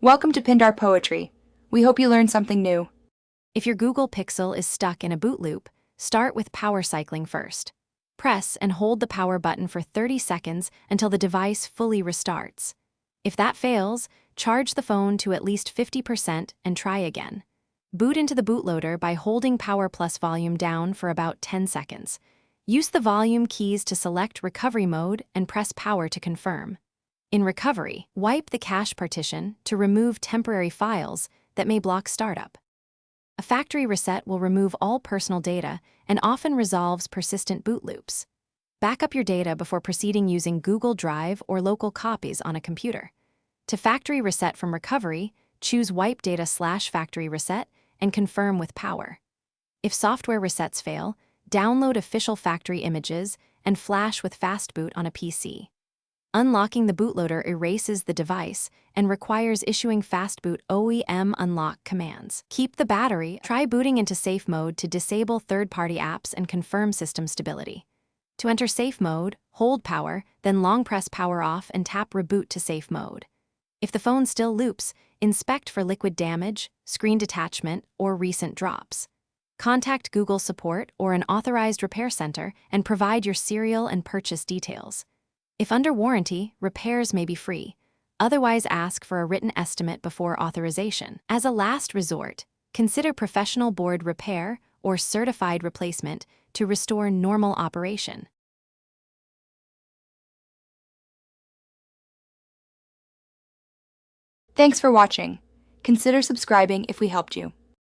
Welcome to Pindar Poetry. We hope you learned something new. If your Google Pixel is stuck in a boot loop, start with power cycling first. Press and hold the power button for 30 seconds until the device fully restarts. If that fails, charge the phone to at least 50% and try again. Boot into the bootloader by holding power plus volume down for about 10 seconds. Use the volume keys to select recovery mode and press power to confirm. In recovery, wipe the cache partition to remove temporary files that may block startup. A factory reset will remove all personal data and often resolves persistent boot loops. Back up your data before proceeding using Google Drive or local copies on a computer. To factory reset from recovery, choose Wipe Data/Factory Reset and confirm with power. If software resets fail, download official factory images and flash with fastboot on a PC. Unlocking the bootloader erases the device and requires issuing fastboot OEM unlock commands. Keep the battery. Try booting into safe mode to disable third-party apps and confirm system stability. To enter safe mode, hold power, then long press power off and tap reboot to safe mode. If the phone still loops, inspect for liquid damage, screen detachment, or recent drops. Contact Google support or an authorized repair center and provide your serial and purchase details. If under warranty, repairs may be free. Otherwise, ask for a written estimate before authorization. As a last resort, consider professional board repair or certified replacement to restore normal operation. Thanks for watching. Consider subscribing if we helped you.